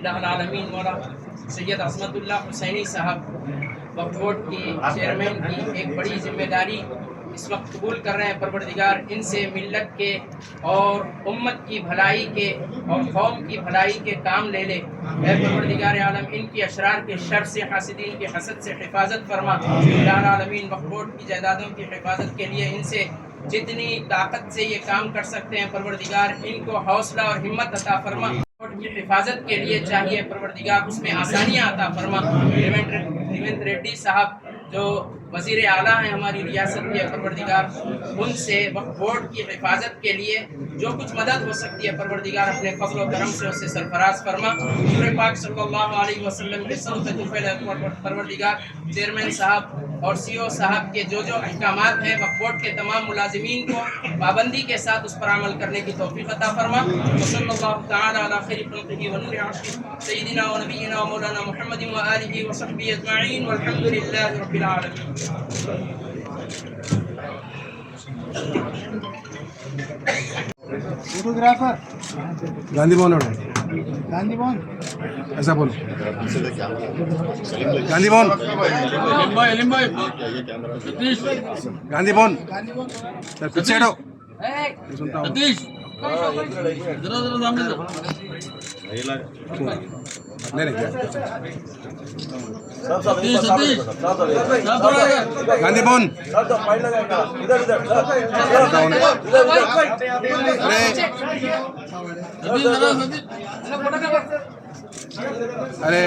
इलाह आलमीन मौला सैयद अज़मतुल्लाह हुसैनी साहब वक्फ बोर्ड के चेयरमैन की एक बड़ी जिम्मेदारी इस वक्त कबूल कर रहे हैं। परवरदिगार इनसे मिल्लत के और उम्मत की भलाई के और कौम की भलाई के काम ले ले। ऐ परवरदिगार आलम इनकी अशरार के शर से हासिदीन के हसद से हिफाजत फरमा। इलाह आलमीन वक्फ बोर्ड की जायदादों की हिफाजत के लिए इनसे जितनी ताकत से ये काम कर सकते हैं परवरदिगार इनको हौसला और हिम्मत अता फरमा। की हिफाजत के लिए चाहिए परवरदिगार उसमें आसानियाँ अता फरमा। त्रिवेंद्र रेड्डी साहब जो वज़ीर आला हैं हमारी रियासत के परवरदिगार उनसे वक्फ बोर्ड की हिफाजत के लिए जो कुछ मदद हो सकती है परवरदिगार अपने फज़ल व करम से उससे सरफराज फरमा। हुज़ूर पाक सल्लल्लाहु अलैहि वसल्लम के परवरदिगार चेयरमैन साहब और सीओ साहब के जो अहकामात हैं वक्फ बोर्ड के तमाम मुलाजिमीन को पाबंदी के साथ उस पर अमल करने की तौफीक अता फरमा। सल्लल्लाहु तआला अला खैरि खल्क़िही व नूरि अर्शिही सय्यिदिना व नबिय्यिना व मौलाना मुहम्मदिन व आलिहि व सहबिही अजमईन वल्हम्दुलिल्लाहि रब्बिल आलमीन। फोटोग्राफर गांधी भवन गांधी भवन ऐसा बोलो गांधी भवन गांधी भवन सर पीछे हटो सुनता हूँ नहीं नहीं गांधी भवन अरे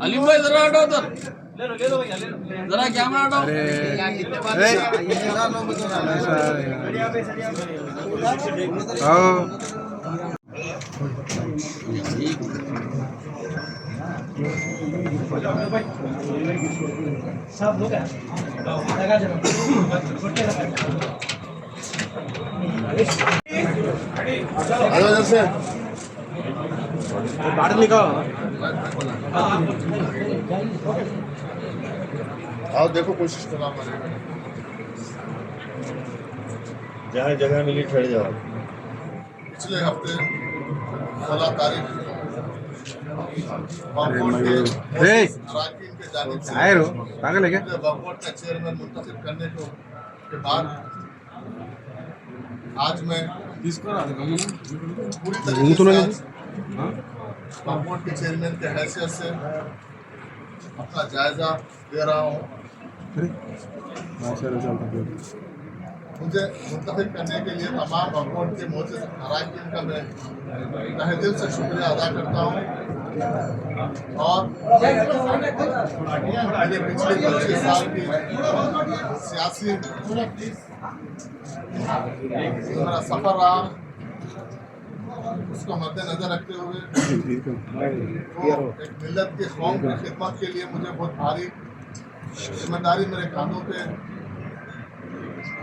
अलीम भाई जरा हटो उधर जरा कैमरा हटाओ। अरे आओ सब लोग लगा जरा बाहर निकालो आओ देखो कोशिश करो जहाँ जगह मिली ठहर जाओ। पिछले हफ्ते 16 तारीख अरकान के जानिब से पागल है क्या वक्फ बोर्ड का चेयरमैन मुंतखब करने के बाद आज मैं पूरी तरीके से वक्फ बोर्ड के चेयरमैन के हैसियत से अपना जायजा दे रहा हूँ। मुझे मुंतखब करने के लिए तमाम वक्फ बोर्ड के मोअज़्ज़िज़ अरकान का मैं तहे दिल से शुक्रिया अदा करता हूँ। और मेरे पिछले 25 साल की सियासी मेरा सफ़र रहा उसको मद्देनजर रखते हुए तो एक मिल्लत के कौम की खिदमत के लिए मुझे बहुत भारी जिम्मेदारी मेरे कांधों पे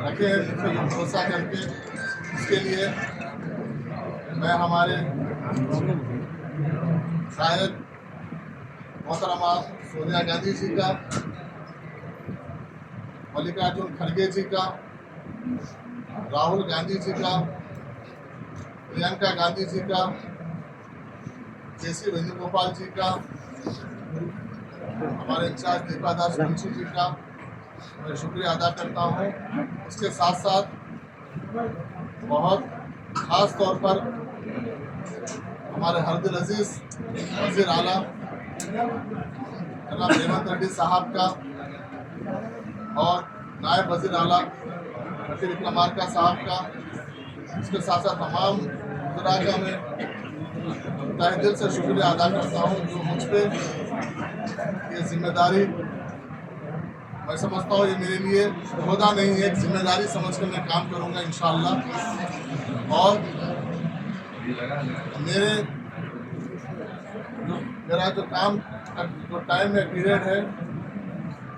रखे हैं। मुझे भरोसा करके इसके लिए मैं हमारे शायद मोहतरमा सोनिया गांधी जी का, मल्लिकार्जुन खड़गे जी का, राहुल गांधी जी का, प्रियंका गांधी जी का, केसी वेणुगोपाल जी का, हमारे इंचार्ज दीपादास मुंशी जी का मैं शुक्रिया अदा करता हूँ। उसके साथ साथ बहुत ख़ास तौर पर हमारे हरदिल अजीज़ वज़ीर आला जनाब रेवंत रेड्डी साहब का और नायब वज़ीर आला रफ़ी विक्रमार्का साहब का, उसके साथ साथ तमाम वज़रा का मैं तहे दिल से शुक्रिया अदा करता हूँ जो मुझ पर ये जिम्मेदारी मैं समझता हूँ ये मेरे लिए खुदा नहीं है, एक जिम्मेदारी समझ कर मैं काम करूँगा इंशाअल्लाह। और मेरा जो काम जो टाइम है पीरियड है,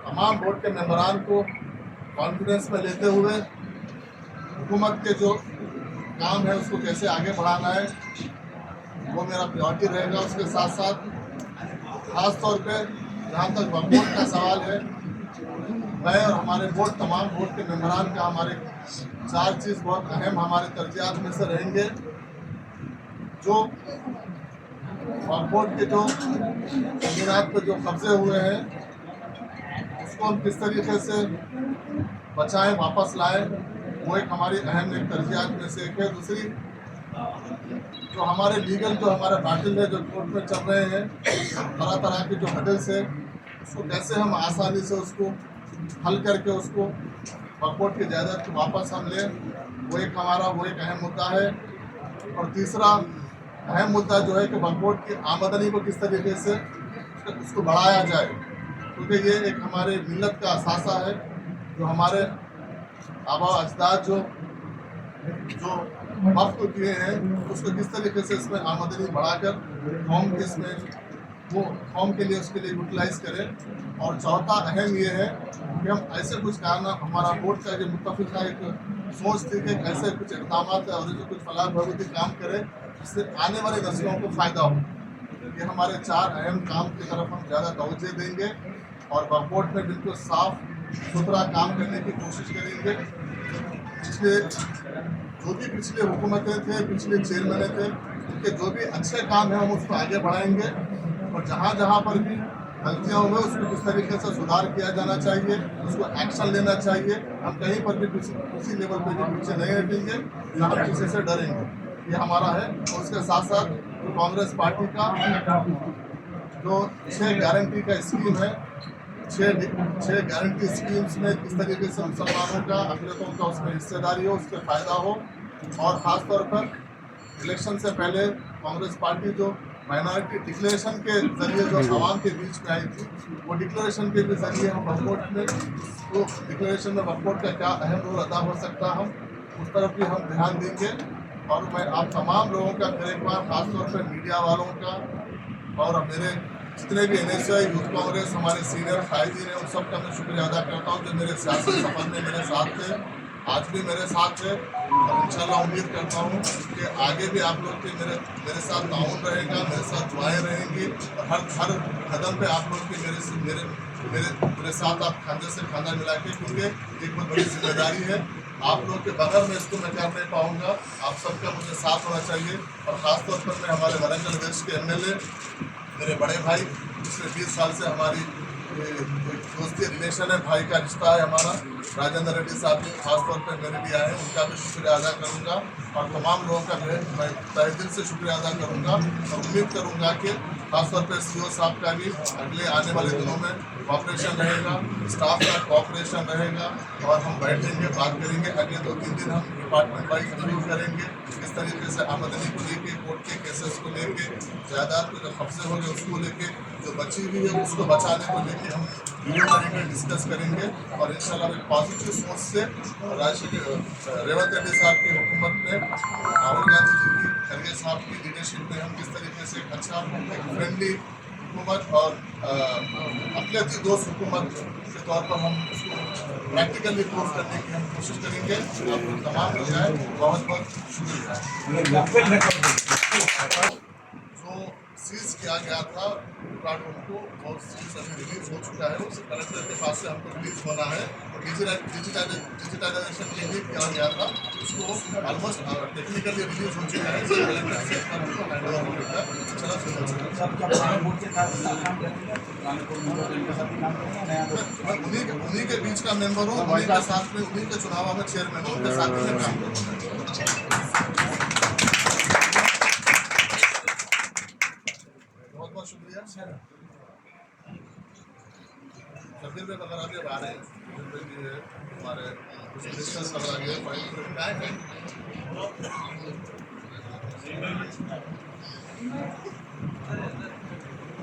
तमाम बोर्ड के मेंबरान को कॉन्फिडेंस में लेते हुए हुकूमत के जो काम है उसको कैसे आगे बढ़ाना है वो मेरा प्रायोरिटी रहेगा। उसके साथ साथ खास तौर पे जहाँ तक बोर्ड का सवाल है, मैं और हमारे बोर्ड तमाम बोर्ड के मेंबरान का हमारे 4 चीज़ बहुत अहम हमारे तरजीहात में से रहेंगे। जो बोर्ड के जो ज़मीनात पे जो कब्जे हुए हैं उसको हम किस तरीके से बचाएं, वापस लाएं, वो एक हमारी अहम एक तरजीहात में से एक है। दूसरी जो हमारे लीगल जो हमारा बैटल है जो कोर्ट में चल रहे हैं, तरह तरह के जो हडल्स है उसको कैसे हम आसानी से उसको हल करके उसको वक्फ की जायदाद को वापस हम लें, वो एक अहम मुद्दा है। और तीसरा अहम मुद्दा जो है कि वक्फ की आमदनी को किस तरीके से उसको बढ़ाया जाए, क्योंकि ये एक हमारे मिल्लत का असासा है। जो हमारे आबा अजदाद जो वक्फ किए हैं उसको किस तरीके से इसमें आमदनी बढ़ाकर कौम के इसमें वो कौम के लिए उसके लिए यूटिलाइज करें। और चौथा अहम ये है कि हम ऐसे कुछ कारण हमारा बोर्ड का जो मुत्तफिका एक सोच थी कि ऐसे कुछ इक़दाम है और जो कुछ फलाह बहबूदी काम करें जिससे आने वाले नस्लों को फ़ायदा हो। ये हमारे 4 अहम काम की तरफ हम ज़्यादा तवज्जो देंगे और बोर्ड में बिल्कुल साफ सुथरा काम करने की कोशिश करेंगे। पिछले हुकूमतें थे, पिछले चेयरमैन थे, उनके जो भी अच्छे काम हैं हम उसको आगे बढ़ाएंगे और जहाँ जहाँ पर भी गलतियाँ हुए उसको किस तरीके से सुधार किया जाना चाहिए, उसको एक्शन लेना चाहिए। हम कहीं पर भी किसी लेवल पर भी पीछे नहीं हटेंगे, ना हम किसी से डरेंगे, ये हमारा है। और उसके साथ साथ तो कांग्रेस पार्टी का जो 6 गारंटी का स्कीम है, 6 गारंटी स्कीम्स में किस तरीके से मुसलमानों का अकलियतों का उसमें हिस्सेदारी हो, उससे फ़ायदा हो। और ख़ास तौर पर इलेक्शन से पहले कांग्रेस पार्टी जो माइनॉरिटी डिक्लेरेशन के ज़रिए जो आवाम के बीच में आई थी, वो डिक्लेरेशन के भी ज़रिए हम वक्फ में तो डिक्लेरेशन में वक्फ का क्या अहम रोल अदा हो सकता है, हम उस तरफ भी हम ध्यान देंगे। और मैं आप तमाम लोगों का फिर एक बार ख़ासतौर पर मीडिया वालों का और मेरे जितने भी NSY यूथ कांग्रेस हमारे सीनियर कायदीन हैं उन सब का मैं शुक्रिया अदा करता हूँ जो मेरे सियासी सफ़र में मेरे साथ थे, आज भी मेरे साथ है। और इंशाल्लाह उम्मीद करता हूँ कि आगे भी आप लोग के मेरे साथ ताउन रहेगा, मेरे साथ दुआएं रहेंगी और हर कदम पे आप लोग के मेरे साथ आप खांधे से खांधा मिला के, क्योंकि एक बहुत बड़ी जिम्मेदारी है। आप लोग के बगैर मैं इसको मैं कर नहीं पाऊँगा, आप सबका मुझे साथ होना चाहिए। और ख़ास तौर पर मैं हमारे वारंगल वेस्ट के MLA मेरे बड़े भाई, पिछले 20 साल से हमारी दोस्ती रिलेशन है, भाई का रिश्ता है हमारा, राजेंद्र रेड्डी साहब भी खासतौर पर मेरे लिए आए हैं, उनका भी शुक्रिया अदा करूंगा। और तमाम लोगों का मैं तहे दिल से शुक्रिया अदा करूंगा और उम्मीद करूंगा कि खासतौर पर CO साहब का भी अगले आने वाले दिनों में कॉपरेशन रहेगा, स्टाफ का कॉपरेशन रहेगा और हम बैठेंगे, बात करेंगे। अगले 2-3 दिन हम डिपार्टमेंट वाइज रिव्यू करेंगे, किस तरीके से आमदनी को लेके, कोर्ट के केसेस को लेके, जायदाद को जो कब्जे हो गए उसको लेके, जो बची हुई है उसको बचाने को लेके हम वीडियो करेंगे, डिस्कस करेंगे। और इंशाल्लाह एक पॉजिटिव सोच से रेवंत रेड्डी साहब की हुकूमत में, राहुल गांधी जी की, खड़गे साहब की लीडरशिप में हम किस तरीके से अच्छा एक फ्रेंडली हुकूमत और अक़लियती दोस्त हुकूमत के तौर पर हम उसको प्रैक्टिकली प्रूव करने की हम कोशिश करेंगे। आप लोग तमाम लोग आए, बहुत बहुत शुक्रिया। जो सीज किया गया था प्लाटफॉर्म को और सीज अभी रिलीज हो चुका है, उस कलेक्टर के पास से हमको रिलीज होना है और डिजिटाइजेशन के लिए किया गया था, उसको ऑलमोस्ट टेक्निकली रिलीज हो चुका है। कलेक्टर से हमको हैंड ओवर हो गया। उन्हीं के बीच का मेंबर हूँ, उन्हीं के साथ में, उन्हीं के चुनाव में चेयरमैन हूँ, उनके साथ में काम करूँगा। बहुत बहुत शुक्रिया। फिर भी अगर आगे आ रहे हैं हमारे कुछ डिस्कस कर रहे हैं क्या है ये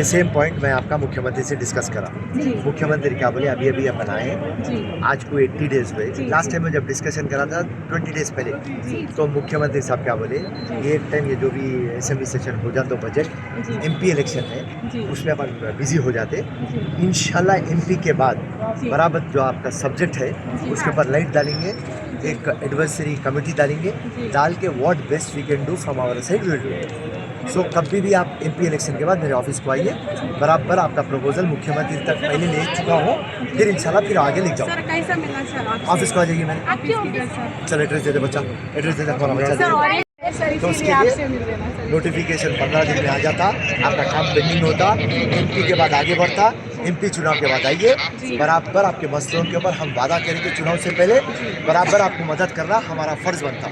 सेम पॉइंट मैं आपका मुख्यमंत्री से डिस्कस करा। मुख्यमंत्री क्या बोले, अभी अभी अपन आए हैं, आज को 80 डेज हुए। लास्ट टाइम में जब डिस्कशन करा था 20 डेज पहले, तो मुख्यमंत्री साहब क्या बोले, ये एक टाइम ये जो भी असेंबली सेशन हो जाता बजट एमपी इलेक्शन है उसमें अपन बिजी हो जाते। इंशाल्लाह एमपी के बाद बराबर जो आपका सब्जेक्ट है उसके ऊपर लाइट डालेंगे, एक एडवाइजरी कमेटी डालेंगे, डाल के what best we can do from our side will do. सो कभी भी आप एमपी इलेक्शन के बाद मेरे ऑफिस को आइए, बराबर आपका प्रपोजल मुख्यमंत्री तक पहले ले चुका हूँ, फिर इंशाल्लाह फिर आगे ले जाऊँ। सर कैसा मिला सर ऑफिस को आ जाइए मैंने। आपके ऑफिस सर चल एड्रेस दे दे बच्चा, एड्रेस दे दे हमारा बच्चा सर और दे। एक सर तो इसीलिए उसके आपसे मिल लिए लेना सर। नोटिफिकेशन 15 दिन में आ जाता, आपका काम पेंडिंग होता, एमपी के बाद आगे बढ़ता, एमपी चुनाव के बाद आइए, बराबर आपके मसलों के ऊपर हम वादा करेंगे चुनाव से पहले, बराबर आपको मदद करना हमारा फर्ज बनता।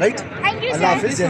राइट, अल्लाह हाफिज़।